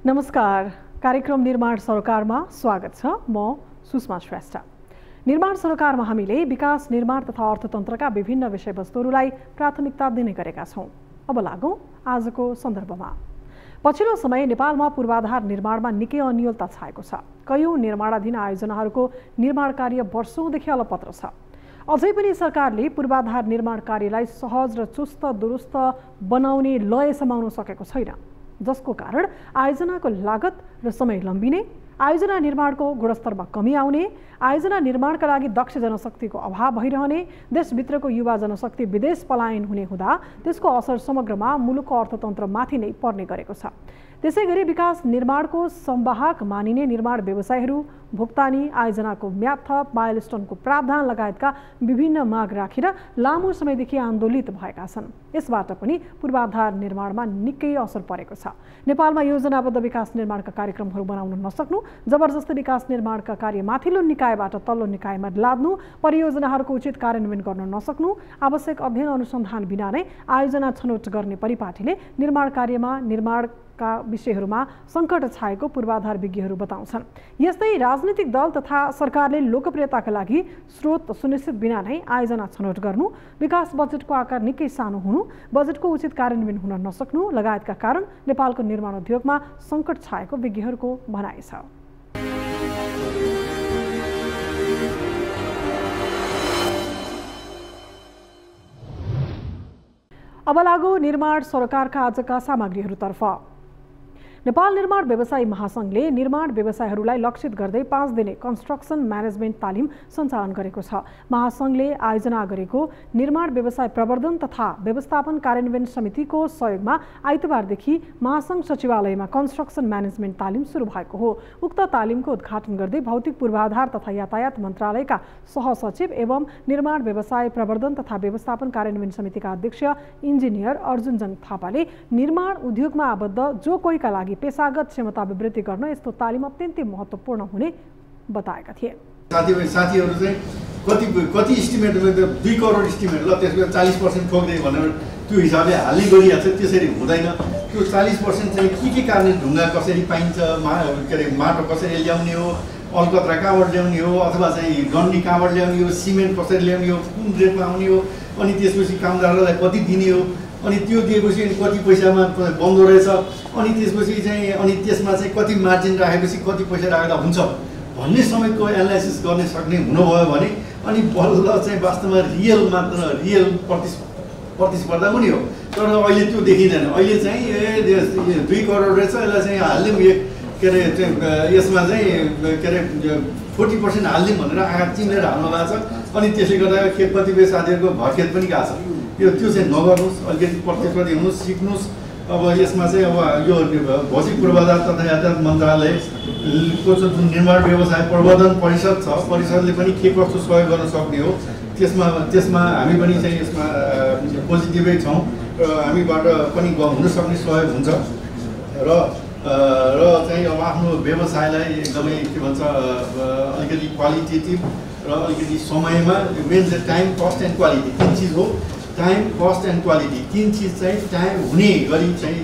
नमस्कार, कार्यक्रम निर्माण सरोकारमा स्वागत छ। म सुषमा श्रेष्ठ। निर्माण सरोकारमा हामीले विकास, निर्माण तथा अर्थतन्त्रका विभिन्न विषयवस्तुहरूलाई प्राथमिकता दिने गरेका छौं। अब लागौं आजको सन्दर्भमा। पछिल्लो समय नेपालमा पूर्वाधार निर्माणमा निकै अनियमितता छाएको छ। कयौं निर्माणाधीन आयोजनाहरूको निर्माण कार्य वर्षौंदेखि अलपत्र छ। अझै पनि सरकारले पूर्वाधार निर्माण कार्यलाई सहज र चुस्त दुरुस्त बनाउने लय समाउन सकेको छैन, जसको कारण आयोजनाको लागत र समय लम्बिने, आयोजना निर्माणको गुणस्तरमा कमी आउने, आयोजना निर्माणका लागि दक्ष जनशक्तिको अभाव भइरहने, देशभित्रको युवा जनशक्ति विदेश पलायन हुने हुँदा त्यसको असर समग्रमा मुलुकको अर्थतन्त्रमाथि नै पर्ने गरेको छ। त्यसैगरी विकास निर्माणको संवाहक मानिने निर्माण व्यवसायहरू भुक्तानी, आयोजनाको म्याद थप, माइलस्टोनको प्रावधान लगायतका विभिन्न माग राखेर लामो समयदेखि आन्दोलित भएका छन्। यसबाट पनि पूर्वाधार निर्माणमा निकै असर परेको छ। नेपालमा योजनाबद्ध विकास निर्माणका कार्यक्रमहरू बनाउन नसक्नु, जबरजस्ती विकास निर्माणका कार्य माथिल्लो निकायबाट तल्लो निकायमा लाद्नु, परियोजनाहरूको उचित कार्यान्वयन गर्न नसक्नु, आवश्यक अध्ययन अनुसन्धान बिना नै आयोजना छनौट गर्ने परिपाटीले निर्माण कार्यमा निर्माणका विषयहरूमा सङ्कट छाएको पूर्वाधार विज्ञहरू बताउँछन्। यस्तै राजनीतिक दल तथा सरकारले लोकप्रियताका लागि स्रोत सुनिश्चित बिना नै आयोजना छनौट गर्नु, विकास बजेटको आकार निकै सानो हुनु, बजेटको उचित कार्यान्वयन हुन नसक्नु लगायतका कारण नेपालको निर्माण उद्योगमा सङ्कट छाएको विज्ञहरूको भनाइ छ। अब लागौ निर्माण सरोकारका आजका सामग्रीहरूतर्फ। नेपाल निर्माण व्यवसायी महासंघले निर्माण व्यवसायहरूलाई लक्षित गर्दै 5 दिने कन्स्ट्रक्सन म्यानेजमेन्ट तालिम सञ्चालन गरेको छ। महासंघले आयोजना गरेको निर्माण व्यवसाय प्रवर्धन तथा व्यवस्थापन कार्यान्वयन समितिको सहयोगमा आइतबारदेखि महासंघ सचिवालयमा कन्स्ट्रक्सन म्यानेजमेन्ट तालिम सुरु भएको हो। उक्त तालिमको उद्घाटन गर्दै भौतिक पूर्वाधार तथा यातायात मन्त्रालयका सहसचिव एवं निर्माण व्यवसाय प्रवर्धन तथा व्यवस्थापन कार्यान्वयन समितिका अध्यक्ष इन्जिनियर अर्जुनजङ थापाले निर्माण उद्योगमा आबद्ध जो कोहीका लागि पेशागत क्षमता वृद्धि गर्न यस्तो तालिम अत्यन्तै महत्त्वपूर्ण हुने बताएका थिए। साथीहरू चाहिँ कति इस्टिमेट 2 करोड इस्टिमेट ल त्यसमा 40% ठोक्दै भनेर त्यो हिसाबले हाल्ने गरिएको छ। त्यसरी हुँदैन। त्यो 40% चाहिँ के कारणले ढुङ्गा कसरी पाइन्छ, के अरे माटो कसरी ल्याउने हो, अलकत्रा कहाँबाट ल्याउने हो, अथवा चाहिँ डन्डी कहाँबाट ल्याउने हो, सिमेन्ट कसरी ल्याउने हो, कुन रेटमा आउने हो, अनि त्यसपछि कामदारलाई कति दिने हो, अनि त्यो दिएपछि कति पैसामा बन्दो रहेछ, अनि त्यसपछि चाहिँ अनि त्यसमा चाहिँ कति मार्जिन राखेपछि कति पैसा राख्दा हुन्छ भन्ने समेतको एनालाइसिस गर्न सक्ने हुनुभयो भने अनि बल्ल चाहिँ वास्तवमा रियल प्रतिस्पर्धा हुने हो। तर अहिले त्यो देखिँदैन। अहिले चाहिँ 2 करोड रहेछ, यसलाई चाहिँ हालिदिउँ, के अरे यसमा चाहिँ के अरे 40% हालिदिउँ भनेर आँखा चिम्लेर हाल्नु भएको छ। अनि त्यसले गर्दा कतिपय साथीहरूको भरखेत पनि गएको छ। त्यो चाहिँ नगर्नुहोस्, अलिकति प्रतिस्पर्धी हुनुहोस्, सिक्नुहोस्। अब यसमा चाहिँ अब यो भौतिक पूर्वाधार तथा यातायात मन्त्रालयको जुन निर्माण व्यवसाय प्रवर्धन परिषद छ, परिषदले पनि के कस्तो सहयोग गर्न सक्ने हो त्यसमा हामी पनि चाहिँ यसमा पोजिटिभै छौँ। हामीबाट पनि हुन सक्ने सहयोग हुन्छ र चाहिँ अब आफ्नो व्यवसायलाई एकदमै के भन्छ अलिकति क्वालिटेटिभ र अलिकति समयमा मेन चाहिँ टाइम, कस्ट एन्ड क्वालिटी 3 चिज हो। टाइम, कस्ट एन्ड क्वालिटी 3 चिज चाहिँ टाइम हुने गरी चाहिँ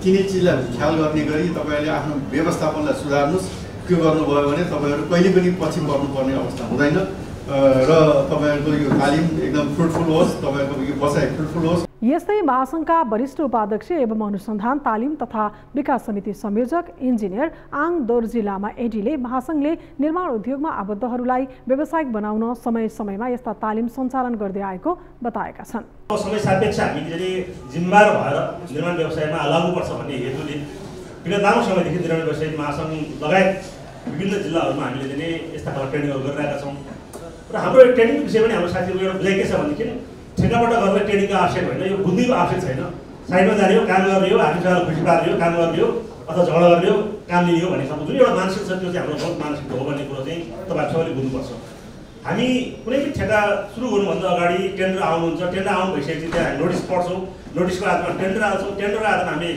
तिनै चिजलाई ख्याल गर्ने गरी तपाईँहरूले आफ्नो व्यवस्थापनलाई सुधार्नुहोस्। त्यो गर्नुभयो भने तपाईँहरू कहिले पनि पछि पर्नुपर्ने अवस्था हुँदैन र तपाईँहरूको यो तालिम एकदम फ्रुटफुल होस्, तपाईँहरूको यो बसाइ फ्रुटफुल होस्। यस्तै महासंघका वरिष्ठ उपाध्यक्ष एवं अनुसन्धान तालिम तथा विकास समिति संयोजक इन्जिनियर आङ दोर्जी लामा एडीले महासंघले निर्माण उद्योगमा आबद्धहरूलाई व्यावसायिक बनाउन समय समयमा यस्ता तालिम सञ्चालन गर्दै आएको बताएका छन्। समय सापेक्ष हामीले जिम्मेवार भएर निर्माण व्यवसायमा लाग्नुपर्छ भन्ने हेतुले विगत लामो समयदेखि निर्माण व्यवसाय महासंघ लगायत विभिन्न जिल्लाहरूमा हामीले चाहिँ यस्ता खालका ट्रेनिङहरू गरिरहेका छौँ। र हाम्रो ट्रेनिङको विषय पनि हाम्रो साथीहरूको एउटा बुझाइ के छ भनेदेखि ठेकाबाट गरेर ट्रेनिङको आवश्यक होइन, यो बुद्धिको आवश्यक छैन। साइडमा जाने हो, काम गर्ने हो, आफूलाई खुसी पार्ने हो, काम गर्ने हो, अथवा झगडा गर्ने हो, काम लिने हो भन्ने खालको जुन एउटा मानसिक छ त्यो चाहिँ हाम्रो गलत मानसिक हो भन्ने कुरो चाहिँ तपाईँहरू सबैले बुझ्नुपर्छ। हामी कुनै पनि ठेका सुरु गर्नुभन्दा अगाडि टेन्डर आउनुहुन्छ, टेन्डर आउनु भइसकेपछि त्यहाँ हामी नोटिस पढ्छौँ, नोटिसको आधारमा टेन्डर आउँछौँ, टेन्डर आधारमा हामीले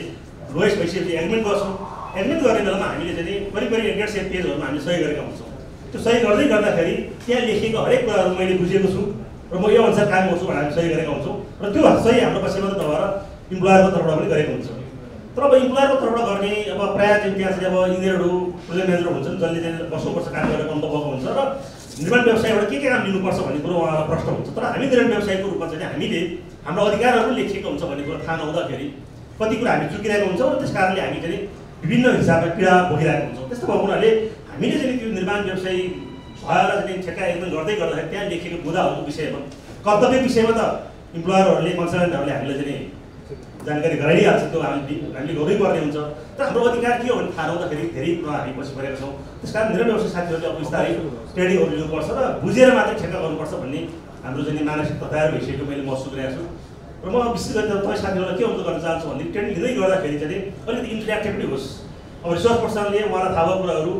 लोएस्ट भइसकेपछि एग्रिमेन्ट गर्छौँ। एग्रिमेन्ट गर्ने बेलामा हामीले चाहिँ करिब 150 पेजहरूमा हामीले सही गरेका हुन्छौँ। त्यो सही गर्दाखेरि त्यहाँ लेखिएको हरेक कुराहरू मैले बुझेको छु र म यो अनुसार काम गर्छु भनेर हामी सही गरेका हुन्छौँ र त्यो सही हाम्रो पक्षबाट नभएर इम्प्लोयरको तर्फबाट पनि गरेको हुन्छ। तर अब इम्प्लोयरको तर्फबाट गर्ने अब प्रायः चाहिँ त्यहाँ चाहिँ अब इन्जिनियरहरू प्रोजेक्ट म्यानेजर हुन्छन् जसले चाहिँ वर्षौँ काम गरेर कम भएको हुन्छ र निर्माण व्यवसायबाट के काम लिनुपर्छ भन्ने कुरो उहाँलाई प्रश्न हुन्छ। तर हामी निर्माण व्यवसायको रूपमा चाहिँ हामीले हाम्रो अधिकारहरू लेखिएको हुन्छ भन्ने कुरो थाहा नहुँदाखेरि कति कुरा हामी चुकिरहेको हुन्छौँ र त्यस कारणले हामी चाहिँ विभिन्न हिसाबले पीडा भोगिरहेको हुन्छौँ। त्यस्तो भएको हुनाले हामीले चाहिँ त्यो निर्माण व्यवसाय भएर चाहिँ ठेक्का एकदम गर्दै गर्दाखेरि त्यहाँ लेखिएको मुद्दाहरूको विषयमा कर्तव्य विषयमा त इम्प्लोयरहरूले कन्सल्टेन्टहरूले हामीले चाहिँ जानकारी गराइहाल्छ, त्यो हामीले गर्नै पर्ने हुन्छ। तर हाम्रो अधिकार के हो भने थाहा नहुँदाखेरि धेरै कुरा हामी पछि परेका छौँ। त्यस कारण निर्माण व्यवसाय साथीहरूले अब बिस्तारै ट्रेनिङहरू लिनुपर्छ र बुझेर मात्रै ठेक्का गर्नुपर्छ भन्ने हाम्रो चाहिँ मानसिकता तयार भइसकेको मैले महसुस गरेको छु। र म विशेष गरी तपाईँ साथीहरूलाई के अनुरोध गर्न चाहन्छु भने ट्रेनिङ लिँदै गर्दाखेरि चाहिँ अलिकति इन्टरेक्टिभ होस्। अब रिसर्च पर्सनले उहाँलाई थाहा भएको कुराहरू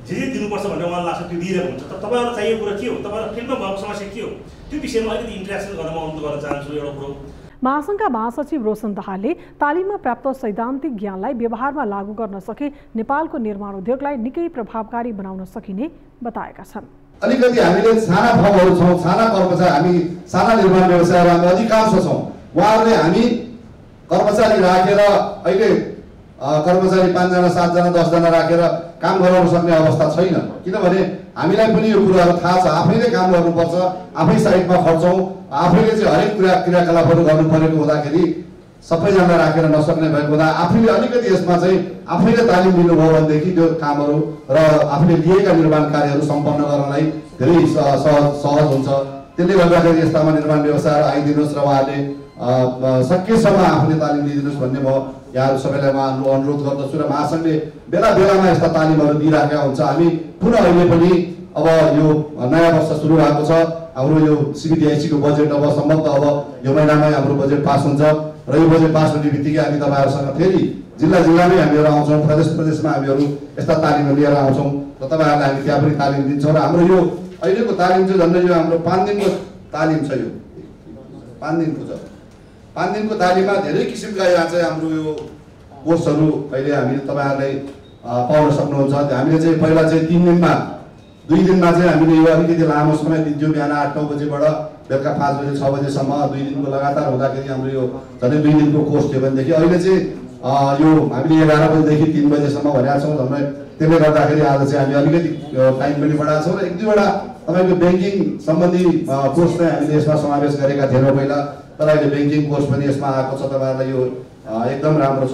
जे दिनुपर्छ भनेर उहाँलाई लाग्छ त्यो दिइरहेको हुन्छ। तर तपाईँहरूलाई चाहिएको कुरा के हो, तपाईँलाई फिल्डमा भएको समस्या के हो, त्यो विषयमा अलिकति इन्ट्रेक्सन गर्न म अनुरोध गर्न चाहन्छु। एउटा कुरो महासङ्घका महासचिव रोशन दाहालले तालिममा प्राप्त सैद्धान्तिक ज्ञानलाई व्यवहारमा लागू गर्न सके नेपालको निर्माण उद्योगलाई निकै प्रभावकारी बनाउन सकिने बताएका छन्। अलिकति हामीले साना फर्महरू छौँ, साना कर्मचारी, हामी साना निर्माण व्यवसायहरू हामी अधिकांश छौँ। उहाँहरूले हामी कर्मचारी राखेर अहिले कर्मचारी 5 जना 7 जना 10 जना राखेर काम गराउन सक्ने अवस्था छैन। किनभने हामीलाई पनि यो कुराहरू थाहा छ, आफैले काम गर्नुपर्छ, आफै साइडमा खर्चौँ, आफैले चाहिँ हरेक क्रियाकलापहरू गर्नु परेको हुँदाखेरि सबैजना राखेर नसक्ने भएको हुँदा आफैले अलिकति यसमा चाहिँ आफैले तालिम लिनुभयो भनेदेखि त्यो कामहरू र आफूले लिएका निर्माण कार्यहरू सम्पन्न गर्नलाई धेरै सहज हुन्छ। त्यसले गर्दाखेरि यस्तामा निर्माण व्यवसाय आइदिनुहोस् र उहाँले सकेसम्म आफूले तालिम लिइदिनुहोस् भन्ने म यहाँहरू सबैलाई अनुरोध गर्दछु। र महासङ्घले बेला बेलामा यस्ता तालिमहरू दिइराखेका हुन्छ। हामी पुनः अहिले पनि अब यो नयाँ वर्ष सुरु भएको छ, हाम्रो यो सिबिडिआइसीको बजेट अब सम्भवतः अब यो महिनामै हाम्रो बजेट पास हुन्छ र यो बजेट पास हुने बित्तिकै हामी तपाईँहरूसँग फेरि जिल्ला जिल्लामै हामीहरू आउँछौँ, प्रदेश प्रदेशमा हामीहरू यस्ता तालिमहरू लिएर आउँछौँ र तपाईँहरूलाई हामी त्यहाँ पनि तालिम दिन्छौँ। र हाम्रो यो अहिलेको तालिम चाहिँ झन्डै यो हाम्रो 5 दिनको तालिम छ। यो 5 दिनको छ। 5 दिनको तालिममा धेरै किसिमका यहाँ चाहिँ हाम्रो यो कोर्सहरू अहिले हामी तपाईँहरूलाई पाउन सक्नुहुन्छ। हामीले चाहिँ पहिला चाहिँ 3 दिनमा 2 दिनमा चाहिँ हामीले यो अलिकति लामो समय दिन्थ्यौँ, बिहान 8-9 बजेबाट बेलुका 5 बजे 6 बजेसम्म 2 दिनको लगातार हुँदाखेरि हाम्रो यो झन्डै 2 दिनको कोर्स थियो भनेदेखि अहिले चाहिँ यो हामीले 11 बजेदेखि 3 बजेसम्म भनेका छौँ। झन्डै त्यसले गर्दाखेरि आज चाहिँ हामी अलिकति टाइम पनि बढाएको छौँ र 1-2वटा तपाईँको ब्याङ्किङ सम्बन्धी कोर्स चाहिँ हामीले यसमा समावेश गरेका थिएनौँ पहिला, तर अहिले ब्याङ्किङ कोर्स पनि यसमा आएको छ। तपाईँहरूलाई यो एकदम राम्रो छ।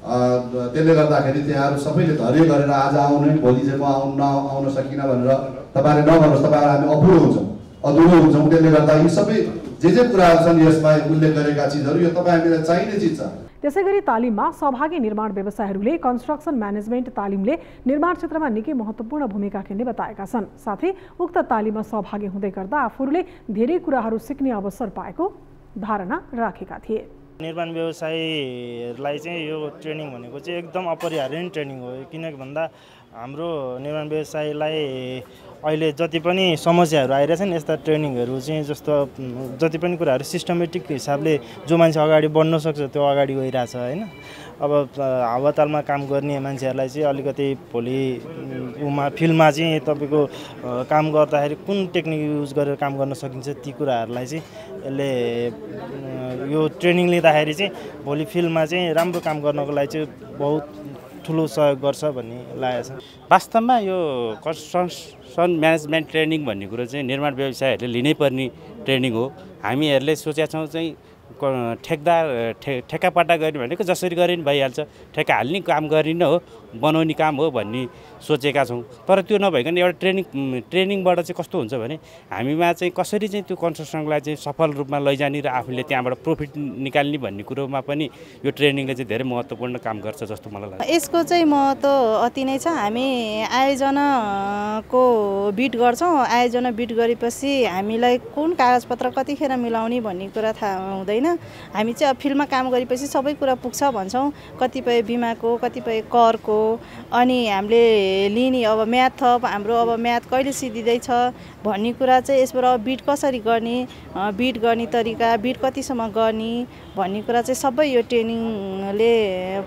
त्यसले गर्दाखेरि त्यहाँहरू सबैले धैर्य गरेर आज आउनु, भोलि चाहिँ म आउन सकिनँ भनेर तपाईँहरूले नभन्नुहोस्, तपाईँहरू हामी अपुरो हुन्छौँ, अधुरो हुन्छौँ। त्यसले गर्दा यी सबै जे कुराहरू छन् यसमा उल्लेख गरेका चिजहरू यो तपाईँ हामीलाई चाहिने चिज छ। त्यसैगरी तालिममा सहभागी निर्माण व्यवसायहरूले कन्स्ट्रक्सन म्यानेजमेन्ट तालिमले निर्माण क्षेत्रमा निकै महत्त्वपूर्ण भूमिका खेल्ने बताएका छन्। साथै उक्त तालिममा सहभागी हुँदै गर्दा आफूहरूले धेरै कुराहरू सिक्ने अवसर पाएको धारणा राखेका थिए। निर्माण व्यवसायलाई चाहिँ यो ट्रेनिङ भनेको चाहिँ एकदम अपरिहार्य ट्रेनिङ हो। किनकि भन्दा हाम्रो निर्माण व्यवसायलाई अहिले जति पनि समस्याहरू आइरहेछन् यस्ता ट्रेनिङहरू चाहिँ जस्तो जति पनि कुराहरू सिस्टमेटिक हिसाबले जो मान्छे अगाडि बढ्न सक्छ त्यो अगाडि गइरहेछ हैन। अब हावातालमा काम गर्ने मान्छेहरूलाई चाहिँ अलिकति भोलि फिल्डमा चाहिँ तपाईँको काम गर्दाखेरि कुन टेक्निक युज गरेर काम गर्न सकिन्छ ती कुराहरूलाई चाहिँ यसले यो ट्रेनिङ लिँदाखेरि चाहिँ भोलि फिल्डमा चाहिँ राम्रो काम गर्नको लागि चाहिँ बहुत ठुलो सहयोग गर्छ भन्ने लागेको छ। वास्तवमा यो कन्स्ट्रक्सन म्यानेजमेन्ट ट्रेनिङ भन्ने कुरो चाहिँ निर्माण व्यवसायहरूले लिनै पर्ने ट्रेनिङ हो। हामीहरूले सोचेका छौँ चाहिँ ठेक्कापट्टा गर्ने भनेको जसरी गरे नि भइहाल्छ, ठेक्का हाल्ने काम गरिने हो, बनाउने काम हो भन्ने सोचेका छौँ। तर त्यो नभइकन एउटा ट्रेनिङबाट चाहिँ कस्तो हुन्छ भने हामीमा चाहिँ कसरी चाहिँ त्यो कन्स्ट्रक्सनलाई चाहिँ सफल रूपमा लैजाने र आफूले त्यहाँबाट प्रफिट निकाल्ने भन्ने कुरोमा पनि यो ट्रेनिङले चाहिँ धेरै महत्त्वपूर्ण काम गर्छ जस्तो मलाई लाग्छ। यसको चाहिँ महत्त्व अति नै छ। हामी आयोजनाको बिड गर्छौँ, आयोजना बिड गरेपछि हामीलाई कुन कागजपत्र कतिखेर मिलाउने भन्ने कुरा थाहा हुँदैन। हामी चाहिँ अब फिल्डमा काम गरेपछि सबै कुरा पुग्छ भन्छौँ, कतिपय बिमाको कतिपय करको, अनि हामीले लिने अब म्याद थप हाम्रो अब म्याद कहिले सिद्धिँदैछ भन्ने कुरा चाहिँ यसबाट अब बिड कसरी गर्ने, बिड गर्ने तरिका, बिड कतिसम्म गर्ने भन्ने कुरा चाहिँ सबै यो ट्रेनिङले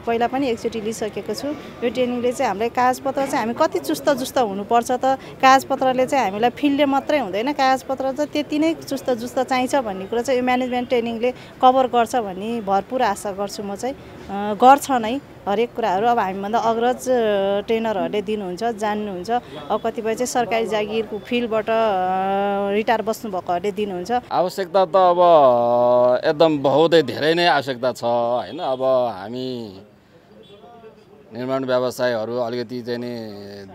पहिला पनि एकचोटि लिइसकेको छु। यो ट्रेनिङले चाहिँ हामीलाई कागजपत्र चाहिँ हामी कति चुस्त हुनुपर्छ त, कागजपत्रले चाहिँ हामीलाई फिल्डले मात्रै हुँदैन, कागजपत्र चाहिँ त्यति नै चुस्त जुस्त चाहिन्छ भन्ने कुरा चाहिँ यो म्यानेजमेन्ट ट्रेनिङले कभर गर्छ भन्ने भरपुर आशा गर्छु म चाहिँ। गर्छ नै हरेक कुराहरू। अब हामीभन्दा अग्रज ट्रेनरहरूले दिनुहुन्छ, जान्नुहुन्छ। अब कतिपय चाहिँ सरकारी जागिरको फिल्डबाट रिटायर बस्नुभएकोहरूले दिनुहुन्छ। आवश्यकता त अब एकदम बहुतै धेरै नै आवश्यकता छ होइन। अब हामी निर्माण व्यवसायहरू अलिकति चाहिँ नि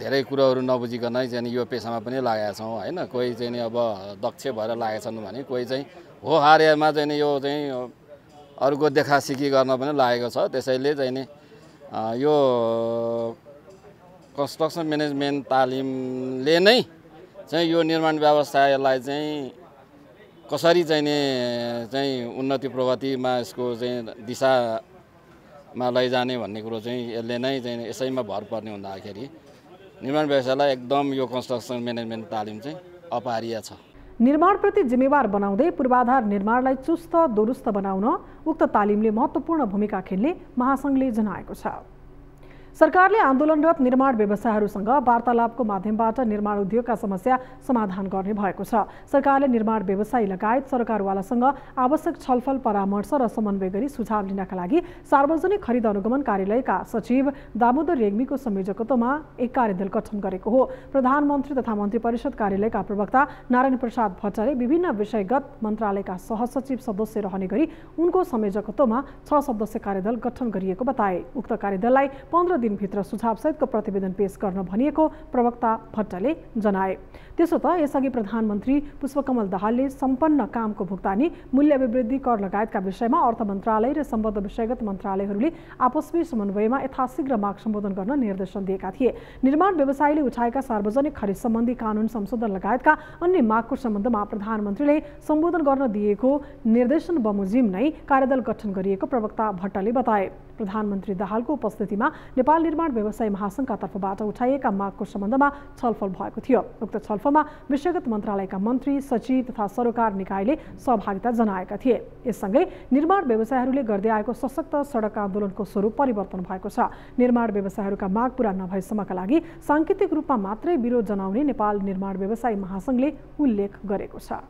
धेरै कुरोहरू नबुझिकनै चाहिँ यो पेसामा पनि लागेका छौँ होइन। कोही चाहिँ नि अब दक्ष भएर लागेका छन् भने कोही चाहिँ हो हारेमा चाहिँ नि यो चाहिँ अरूको देखासिखी गर्न पनि लागेको छ। त्यसैले चाहिँ नि यो कन्स्ट्रक्सन म्यानेजमेन्ट तालिमले नै चाहिँ यो निर्माण व्यवसायलाई चाहिँ कसरी चाहिँ नि चाहिँ उन्नति प्रगतिमा यसको चाहिँ दिशामा लैजाने भन्ने कुरो चाहिँ यसले नै चाहिँ यसैमा भर पर्ने हुँदाखेरि निर्माण व्यवसायलाई एकदम यो कन्स्ट्रक्सन म्यानेजमेन्ट तालिम चाहिँ अपरिहार्य छ। निर्माणप्रति जिम्मेवार बनाउँदै पूर्वाधार निर्माणलाई चुस्त दुरुस्त बनाउन उक्त तालिमले महत्त्वपूर्ण भूमिका खेल्ने महासङ्घले जनाएको छ। सरकारले आन्दोलनरत निर्माण व्यवसायहरूसँग वार्तालापको माध्यमबाट निर्माण उद्योगका समस्या समाधान गर्ने भएको छ। सरकारले निर्माण व्यवसायी लगायत सरकारवालासँग आवश्यक छलफल परामर्श र समन्वय गरी सुझाव लिनका लागि सार्वजनिक खरिद अनुगमन कार्यालयका सचिव दामोदर रेग्मीको संयोजकत्वमा एक कार्यदल गठन गरेको हो। प्रधानमन्त्री तथा मन्त्री परिषद कार्यालयका प्रवक्ता नारायण प्रसाद भट्टले विभिन्न विषयगत मन्त्रालयका सहसचिव सदस्य रहने गरी उनको संयोजकत्वमा 6 सदस्य कार्यदल गठन गरिएको बताए। उक्त कार्यदललाई 15 दिनभित्र सुझावसहितको प्रतिवेदन पेश गर्न भनिएको प्रवक्ता भट्टले जनाए। त्यसो त यसअघि प्रधानमन्त्री पुष्पकमल दाहालले सम्पन्न कामको भुक्तानी, मूल्य अभिवृद्धि कर लगायतका विषयमा अर्थ मन्त्रालय र सम्बद्ध विषयगत मन्त्रालयहरूले आपसमै समन्वयमा यथाशीघ्र माग सम्बोधन गर्न निर्देशन दिएका थिए। निर्माण व्यवसायीले उठाएका सार्वजनिक खरिद सम्बन्धी कानुन संशोधन लगायतका अन्य मागको सम्बन्धमा प्रधानमन्त्रीले सम्बोधन गर्न दिएको निर्देशन बमोजिम नै कार्यदल गठन गरिएको प्रवक्ता भट्टले बताए। प्रधानमन्त्री दाहालको उपस्थितिमा नेपाल निर्माण व्यवसायी महासङ्घका तर्फबाट उठाइएका मागको सम्बन्धमा छलफल भएको थियो। उक्त छलफलमा विषयगत मन्त्रालयका मन्त्री, सचिव तथा सरोकार निकायले सहभागिता जनाएका थिए। यससँगै निर्माण व्यवसायीहरूले गर्दै आएको सशक्त सडक आन्दोलनको स्वरूप परिवर्तन भएको छ। निर्माण व्यवसायीहरूका माग पूरा नभएसम्मका लागि साङ्केतिक रूपमा मात्रै विरोध जनाउने नेपाल निर्माण व्यवसायी महासङ्घले उल्लेख गरेको छ।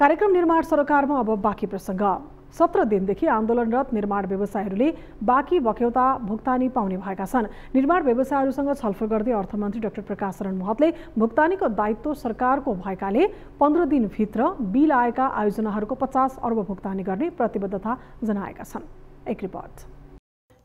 कार्यक्रम निर्माण सरोकारमा अब बाँकी प्रसङ्ग। 17 दिनदेखि आन्दोलनरत निर्माण व्यवसायीहरूले बाँकी बक्यौता भुक्तानी पाउने भएका छन्। निर्माण व्यवसायीहरूसँग छलफल गर्दै अर्थमन्त्री डाक्टर प्रकाश शरण महतले भुक्तानीको दायित्व सरकारको भएकाले 15 दिनभित्र बिल आएका आयोजनाहरूको 50 अर्ब भुक्तानी गर्ने प्रतिबद्धता जनाएका छन्। एक रिपोर्ट।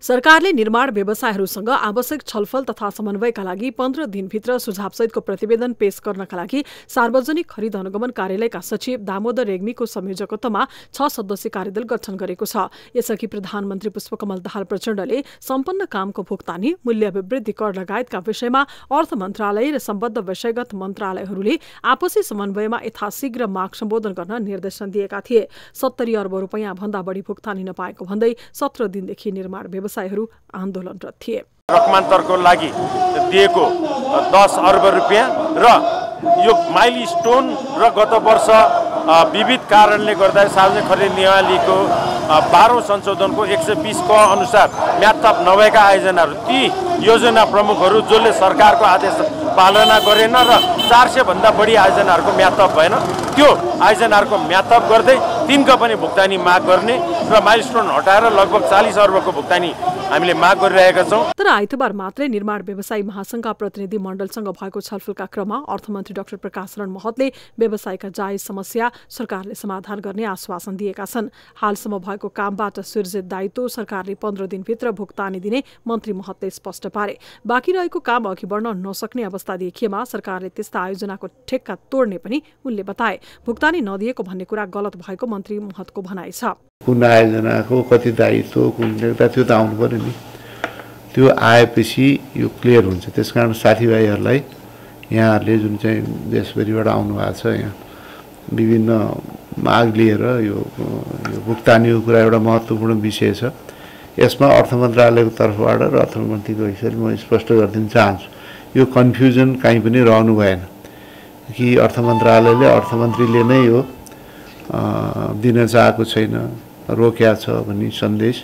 सरकारले निर्माण व्यवसायहरूसँग आवश्यक छलफल तथा समन्वयका लागि 15 दिनभित्र सुझावसहितको प्रतिवेदन पेश गर्नका लागि सार्वजनिक खरिद अनुगमन कार्यालयका सचिव दामोदर रेग्मीको संयोजकत्वमा 6 सदस्यीय कार्यदल गठन गरेको छ। यसअघि प्रधानमन्त्री पुष्पकमल दाहाल प्रचण्डले सम्पन्न कामको भुक्तानी, मूल्य अभिवृद्धि कर लगायतका विषयमा अर्थ मन्त्रालय र सम्बद्ध विषयगत मन्त्रालयहरूले आपसी समन्वयमा यथाशीघ्र माग सम्बोधन गर्न निर्देशन दिएका थिए। 70 अर्ब रुपैयाँ भन्दा बढी भुक्तानी नपाएको भन्दै 17 दिनदेखि निर्माण व्यवसायीहरू आन्दोलनरत थिए। रकमान्तरको लागि दिएको 10 अर्ब रुपियाँ र यो माइलस्टोन र गत वर्ष विविध कारणले गर्दा सार्वजनिक खरिद नियमावलीको 12औं संशोधनको 120 क अनुसार म्यादथप नभएका आयोजनाहरू, ती योजना प्रमुखहरू जसले सरकारको आदेश पालना गरेन र 400 भन्दा बढी आयोजनाहरूको म्यादथप भएन, त्यो आयोजनाहरूको म्यादथप गर्दै तिनको पनि भुक्तानी माग गर्ने र माइलस्टोन हटाएर लगभग 40 अर्बको भुक्तानी हामीले माग गरिरहेका छौँ। तर आइतबार मात्रै निर्माण व्यवसायी महासङ्घका प्रतिनिधि मण्डलसँग भएको छलफलका क्रममा अर्थमन्त्री डाक्टर प्रकाश शरण महतले व्यवसायका जायज समस्या सरकारले समाधान गर्ने आश्वासन दिएका छन्। हालसम्म भएको कामबाट सृजित दायित्व सरकारले 15 दिनभित्र भुक्तानी दिने मन्त्री महतले स्पष्ट पारे। बाँकी रहेको काम अघि बढ्न नसक्ने अवस्था देखिएमा सरकारले त्यस्ता आयोजनाको ठेक्का तोड्ने पनि उनले बताए। भुक्तानी नदिएको भन्ने कुरा गलत भएको मन्त्री महतको भनाइ छ। कुन आयोजनाको कति दायित्व, कुन त्यो त आउनु पर्यो नि, त्यो आएपछि यो क्लियर हुन्छ। त्यसकारण साथीभाइहरूलाई यहाँहरूले जुन चाहिँ देशभरिबाट आउनु भएको छ, यहाँ विभिन्न माग लिएर यो भुक्तानीको कुरा एउटा महत्त्वपूर्ण विषय छ। यसमा अर्थ मन्त्रालयको तर्फबाट र अर्थमन्त्रीको हिसाबले म स्पष्ट गरिदिन चाहन्छु, यो कन्फ्युजन कहीँ पनि रहनु भएन कि अर्थ मन्त्रालयले अर्थमन्त्रीले नै यो दिन चाहेको छैन, रोक्या छ भन्ने सन्देश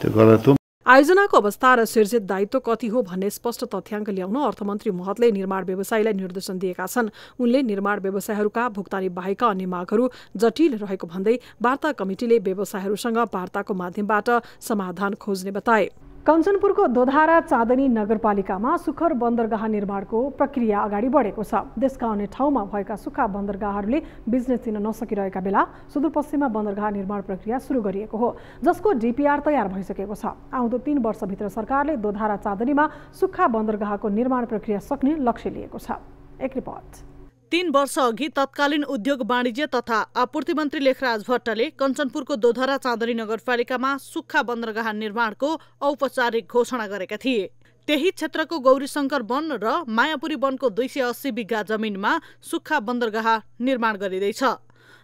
त्यो गलत हो। आयोजनाको अवस्था र सिर्जित दायित्व कति हो भन्ने स्पष्ट तथ्याङ्क ल्याउन अर्थमन्त्री महतले निर्माण व्यवसायीलाई निर्देशन दिएका छन्। उनले निर्माण व्यवसायीहरूका भुक्तानी बाहेकका अन्य मागहरू जटिल रहेको भन्दै वार्ता कमिटिले व्यवसायीहरूसँग वार्ताको माध्यमबाट समाधान खोज्ने बताए। कञ्चनपुरको दोधारा चाँदनी नगरपालिकामा सुखर बन्दरगाह निर्माणको प्रक्रिया अगाडि बढेको छ। देशका अन्य ठाउँमा भएका सुक्खा बन्दरगाहहरूले बिजनेस दिन नसकिरहेका बेला सुदूरपश्चिममा बन्दरगाह निर्माण प्रक्रिया सुरु गरिएको हो, जसको डीपीआर तयार भइसकेको छ। आउँदो 3 वर्षभित्र सरकारले दोधारा चाँदनीमा सुक्खा बन्दरगाहको निर्माण प्रक्रिया सक्ने लक्ष्य लिएको छ। एक रिपोर्ट। 3 वर्ष अघि तत्कालीन उद्योग वाणिज्य तथा आपूर्ति मन्त्री लेखराज भट्टले कञ्चनपुरको दोधरा चाँदनी नगरपालिकामा सुक्खा बन्दरगाह निर्माणको औपचारिक घोषणा गरेका थिए। त्यही क्षेत्रको गौरीशंकर वन र मायापुरी वनको 280 बिघा जमिनमा सुक्खा बन्दरगाह निर्माण गरिँदैछ,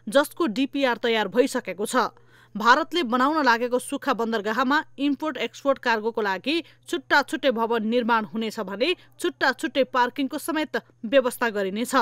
जसको डीपीआर तयार भइसकेको छ। भारतले बनाउन लागेको सुक्खा बन्दरगाहमा इम्पोर्ट एक्सपोर्ट कार्गोको लागि छुट्टा छुट्टै भवन निर्माण हुनेछ भने छुट्टा छुट्टै पार्किङको समेत व्यवस्था गरिनेछ।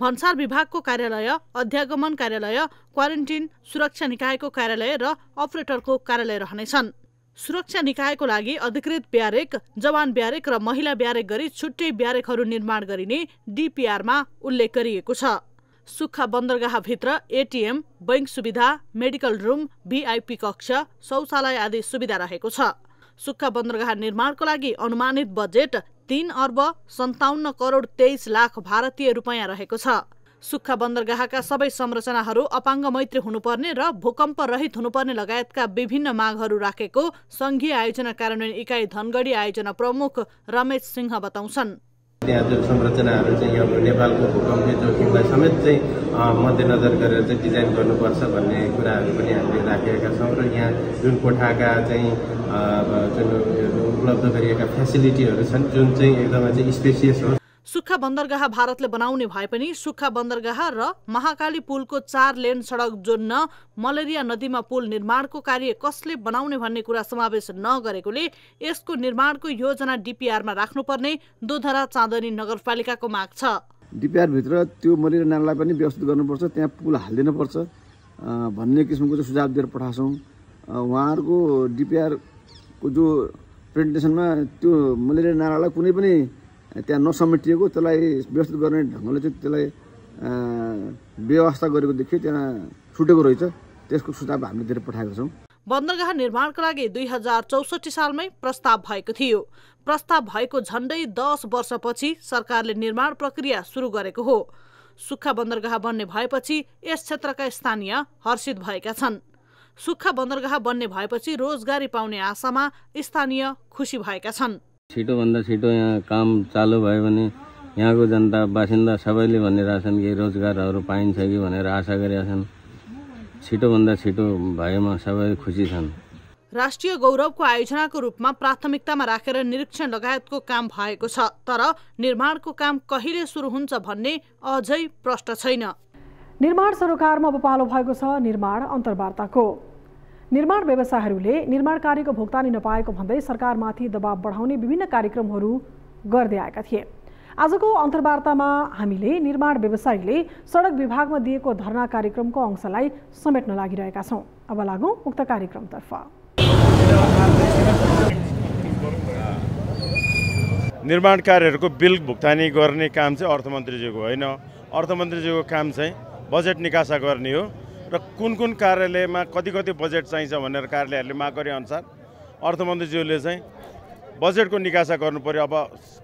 भन्सार विभागको कार्यालय, अध्यागमन कार्यालय, क्वारेन्टिन, सुरक्षा निकायको कार्यालय र अपरेटरको कार्यालय रहनेछन्। सुरक्षा निकायको लागि अधिकृत ब्यारेक, जवान ब्यारेक र महिला ब्यारेक गरी छुट्टै ब्यारेकहरू निर्माण गरिने डीपीआरमा उल्लेख गरिएको छ। सुक्खा बन्दरगाहभित्र एटीएम, बैंक सुविधा, मेडिकल रूम, भिआइपी कक्ष, शौचालय आदि सुविधा रहेको छ। सुक्खा बन्दरगाह निर्माणको लागि अनुमानित बजेट 3 अर्ब 57 करोड 23 लाख भारतीय रुपैयाँ रहेको छ। सुक्खा बन्दरगाहका सबै संरचनाहरू अपाङ्ग मैत्री हुनुपर्ने र भूकम्प रहित हुनुपर्ने लगायतका विभिन्न मागहरू राखेको संघीय आयोजना कार्यान्वयन इकाइ धनगढी आयोजना प्रमुख रमेश सिंह बताउँछन्। त्यहाँ जुन संरचनाहरू चाहिँ अब नेपालको भूकम्पीय जोखिमलाई समेत चाहिँ मध्यनजर गरेर चाहिँ डिजाइन गर्नुपर्छ भन्ने कुराहरू पनि हामीले राखेका छौँ र यहाँ जुन कोठाका चाहिँ जुन उपलब्ध गरिएका फेसिलिटीहरू छन् जुन चाहिँ एकदमै चाहिँ स्पेसियस हो। सुक्खा बन्दरगाह भारतले बनाउने भए पनि सुक्खा बन्दरगाह र महाकाली पुलको 4 लेन सडक जोड्न मलेरिया नदीमा पुल निर्माणको कार्य कसले बनाउने भन्ने कुरा समावेश नगरेकोले यसको निर्माणको योजना डीपीआरमा राख्नुपर्ने दोधरा चाँदनी नगरपालिकाको माग छ। डीपीआर भित्र त्यो मलेरिया नालालाई पनि व्यवस्थित गर्नुपर्छ, त्यहाँ पुल हालिदिनुपर्छ भन्ने किसिमको चाहिँ सुझाव दिएर पठाउँछौँ। उहाँहरूको डीपीआर को जो प्रेजेन्टेसनमा त्यो मलेरिया नालालाई कुनै पनि त्यहाँ नसमेटिएको त्यसलाई व्यवस्थित गर्ने ढङ्गले चाहिँ त्यसलाई व्यवस्था गरेको देखियो, त्यहाँ छुटेको रहेछ। त्यसको सुझाव हामीले दिएर पठाएका छौँ। बन्दरगाह निर्माणको लागि 2064 सालमै प्रस्ताव भएको थियो। प्रस्ताव भएको झण्डै 10 वर्षपछि सरकारले निर्माण प्रक्रिया सुरु गरेको हो। सुक्खा बन्दरगाह बन्ने भएपछि यस क्षेत्रका स्थानीय हर्षित भएका छन्। सुक्खा बन्दरगाह बन्ने भएपछि रोजगारी पाउने आशामा स्थानीय खुसी भएका छन्। छिटोभन्दा छिटो यहाँ काम चालु भयो भने यहाँको जनता बासिन्दा सबैले भनिरहेका छन् कि रोजगारहरू पाइन्छ कि भनेर आशा गरेका छन्। छिटोभन्दा छिटो भएमा सबै खुसी छन्। राष्ट्रिय गौरवको आयोजनाको रूपमा प्राथमिकतामा राखेर निरीक्षण लगायतको काम भएको छ, तर निर्माणको काम कहिले सुरु हुन्छ भन्ने अझै प्रश्न छैन। निर्माण सरोकारमा अब पालो भएको छ निर्माण अन्तर्वार्ताको। निर्माण व्यवसायीहरूले निर्माण कार्यको भुक्तानी नपाएको भन्दै सरकारमाथि दबाव बढाउने विभिन्न कार्यक्रमहरू गर्दै आएका थिए। आजको अन्तर्वार्तामा हामीले निर्माण व्यवसायीले सडक विभागमा दिएको धरना कार्यक्रमको अंशलाई समेट्न लागिरहेका छौँ। अब लागौँ उक्त कार्यक्रमतर्फ। निर्माण कार्यहरूको बिल भुक्तानी गर्ने काम चाहिँ अर्थमन्त्रीज्यूको होइन, अर्थमन्त्रीज्यूको काम चाहिँ बजेट निकासा गर्ने हो र कुन कुन कार्यालयमा कति कति बजेट चाहिन्छ भनेर कार्यालयहरूले माग गरे अनुसार अर्थमन्त्रीज्यूले चाहिँ बजेटको निकासा गर्नु पर्यो। अब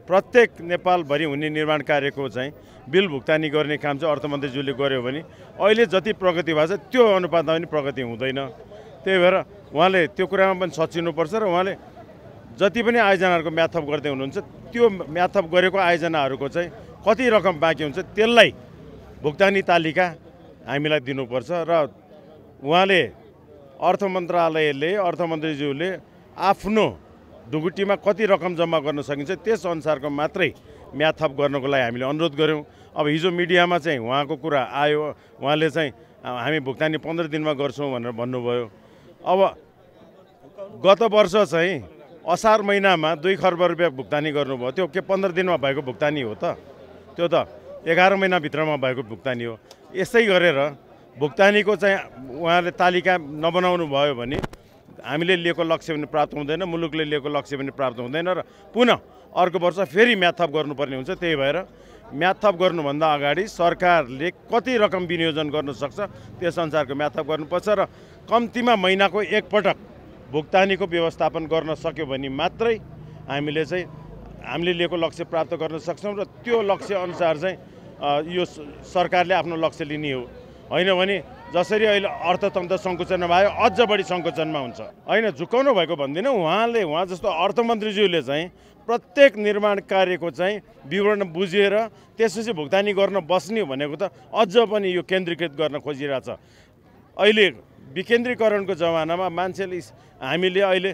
प्रत्येक नेपालभरि हुने निर्माण कार्यको चाहिँ बिल भुक्तानी गर्ने काम चाहिँ अर्थमन्त्रीज्यूले गर्यो भने अहिले जति प्रगति भएको छ त्यो अनुपातमा पनि प्रगति हुँदैन। त्यही भएर उहाँले त्यो कुरामा पनि सचिनुपर्छ र उहाँले जति पनि आयोजनाहरूको म्याथअप गर्दै हुनुहुन्छ त्यो म्याथअप गरेको आयोजनाहरूको चाहिँ कति रकम बाँकी हुन्छ त्यसलाई भुक्तानी तालिका हामीलाई दिनुपर्छ र उहाँले अर्थ मन्त्रालयले अर्थमन्त्रीज्यूले आफ्नो ढुकुटीमा कति रकम जम्मा गर्न सकिन्छ त्यस अनुसारको मात्रै म्याथअप गर्नको लागि हामीले अनुरोध गऱ्यौँ। अब हिजो मिडियामा चाहिँ उहाँको कुरा आयो, उहाँले चाहिँ हामी भुक्तानी 15 दिनमा गर्छौँ भनेर भन्नुभयो। अब गत वर्ष चाहिँ असार महिनामा 2 खर्ब रुपियाँ भुक्तानी गर्नुभयो, त्यो के 15 दिनमा भएको भुक्तानी हो त? त्यो त 11 महिनाभित्रमा भएको भुक्तानी हो। यसै गरेर भुक्तानीको चाहिँ उहाँले तालिका नबनाउनु भयो भने हामीले लिएको लक्ष्य पनि प्राप्त हुँदैन, मुलुकले लिएको लक्ष्य पनि प्राप्त हुँदैन र पुनः अर्को वर्ष फेरि म्याद थप गर्नुपर्ने हुन्छ। त्यही भएर म्याद थप गर्नुभन्दा अगाडि सरकारले कति रकम विनियोजन गर्न सक्छ त्यस अनुसारको म्याद थप गर्नुपर्छ र कम्तीमा महिनाको एकपटक भुक्तानीको व्यवस्थापन गर्न सक्यो भने मात्रै हामीले लिएको लक्ष्य प्राप्त गर्न सक्छौँ र त्यो लक्ष्य अनुसार चाहिँ यो सरकारले आफ्नो लक्ष्य लिने हो। होइन भने जसरी अहिले अर्थतन्त्र सङ्कुचनमा भयो अझ बढी सङ्कुचनमा हुन्छ। होइन झुकाउनु भएको भन्दिनँ, उहाँ जस्तो अर्थमन्त्रीज्यूले चाहिँ प्रत्येक निर्माण कार्यको चाहिँ विवरण बुझेर त्यसपछि भुक्तानी गर्न बस्ने भनेको त अझ पनि यो केन्द्रीकृत गर्न खोजिरहेछ। अहिले विकेन्द्रीकरणको जमानामा हामीले अहिले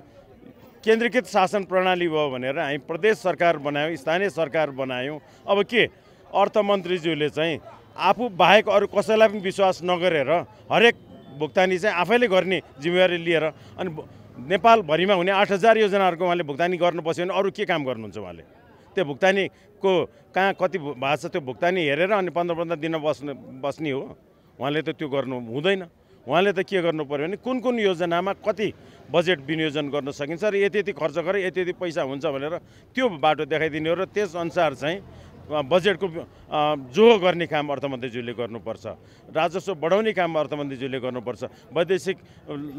केन्द्रीकृत शासन प्रणाली भयो भनेर हामी प्रदेश सरकार बनायौँ, स्थानीय सरकार बनायौँ। अब के अर्थमन्त्रीज्यूले चाहिँ आफू बाहेक अरू कसैलाई पनि विश्वास नगरेर हरेक भुक्तानी चाहिँ आफैले गर्ने जिम्मेवारी लिएर अनि नेपालभरिमा हुने 8000 योजनाहरूको उहाँले भुक्तानी गर्नु बस्यो भने अरू के काम गर्नुहुन्छ उहाँले? त्यो भुक्तानीको कहाँ कति भएको छ त्यो भुक्तानी हेरेर अनि 15-15 दिन बस्ने हो? उहाँले त त्यो गर्नु हुँदैन। उहाँले त के गर्नु पर्यो भने कुन कुन योजनामा कति बजेट विनियोजन गर्न सकिन्छ र यति खर्च गरे यति पैसा हुन्छ भनेर त्यो बाटो देखाइदिने हो र त्यसअनुसार चाहिँ बजेटको जोहो गर्ने काम अर्थमन्त्रीज्यूले गर्नुपर्छ, राजस्व बढाउने काम अर्थमन्त्रीज्यूले गर्नुपर्छ, वैदेशिक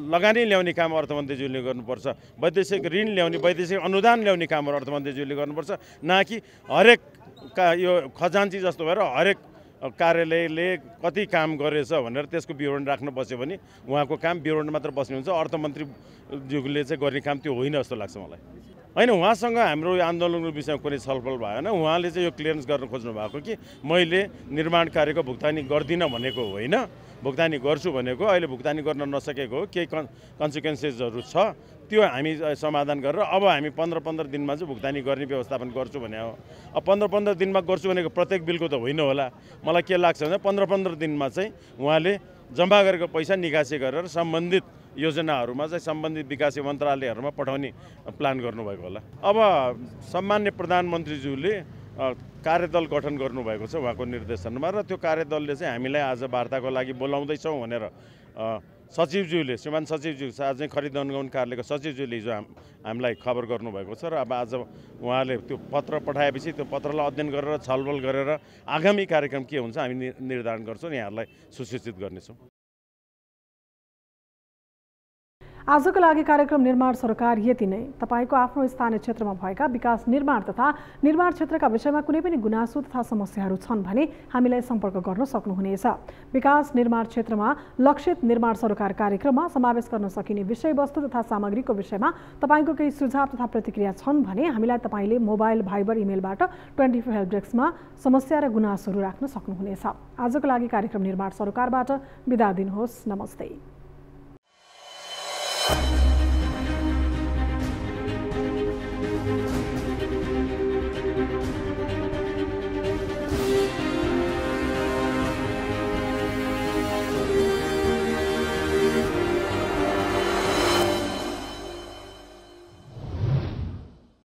लगानी ल्याउने काम अर्थमन्त्रीज्यूले गर्नुपर्छ, वैदेशिक ऋण ल्याउने वैदेशिक अनुदान ल्याउने कामहरू अर्थमन्त्रीज्यूले गर्नुपर्छ। न कि हरेक यो खजान्ची जस्तो भएर हरेक कार्यालयले कति काम गरेछ भनेर त्यसको विवरण राख्न बस्यो भने उहाँको काम विवरण मात्र बस्ने हुन्छ। अर्थमन्त्रीज्यूले चाहिँ गर्ने काम त्यो होइन जस्तो लाग्छ मलाई। होइन, उहाँसँग हाम्रो आन्दोलनको विषयमा कुनै छलफल भएन। उहाँले चाहिँ यो क्लियरेन्स गर्न खोज्नु भएको कि मैले निर्माण कार्यको भुक्तानी गर्दिनँ भनेको होइन, भुक्तानी गर्छु भनेको। अहिले भुक्तानी गर्न नसकेको हो, केही कन्सिक्वेन्सेसहरू छ, त्यो हामी समाधान गरेर अब हामी 15-15 दिनमा चाहिँ भुक्तानी गर्ने व्यवस्थापन गर्छु भने हो। अब 15-15 दिनमा गर्छु भनेको प्रत्येक बिलको त होइन होला। मलाई के लाग्छ भने 15-15 दिनमा चाहिँ उहाँले जम्मा गरेको पैसा निकासी गरेर सम्बन्धित योजनाहरूमा चाहिँ सम्बन्धित विकास मन्त्रालयहरूमा पठाउने प्लान गर्नुभएको होला। अब सम्मान्य प्रधानमन्त्रीज्यूले कार्यदल गठन गर्नुभएको छ उहाँको निर्देशनमा र त्यो कार्यदलले चाहिँ हामीलाई आज वार्ताको लागि बोलाउँदैछौँ भनेर सचिवज्यूले, श्रीमान सचिवज्यू सार्वजनिक खरिद अनुगमन कार्यालयको सचिवज्यूले हिजो हामीलाई खबर गर्नुभएको छ र अब आज उहाँले त्यो पत्र पठाएपछि त्यो पत्रलाई अध्ययन गरेर छलफल गरेर आगामी कार्यक्रम के हुन्छ हामी निर्धारण गर्छौँ, यहाँहरूलाई सूचित गर्नेछौँ। आजको लागि कार्यक्रम निर्माण सरकार यति नै। तपाईको आफ्नो स्थानीय क्षेत्रमा भएका विकास निर्माण तथा निर्माण क्षेत्रका विषयमा कुनै पनि गुनासो तथा समस्याहरू छन् भने हामीलाई सम्पर्क गर्न सक्नुहुनेछ। विकास निर्माण क्षेत्रमा लक्षित निर्माण सरकार कार्यक्रममा समावेश गर्न सकिने विषयवस्तु तथा सामग्रीको विषयमा तपाईको केही सुझाव तथा प्रतिक्रिया छन् भने हामीलाई तपाईले मोबाइल, भाइबर, इमेलबाट 24 हेल्प डेस्कमा समस्या र गुनासोहरू राख्न सक्नुहुनेछ। आजको लागि कार्यक्रम निर्माण सरकारबाट बिदा दिनुहोस्। नमस्ते।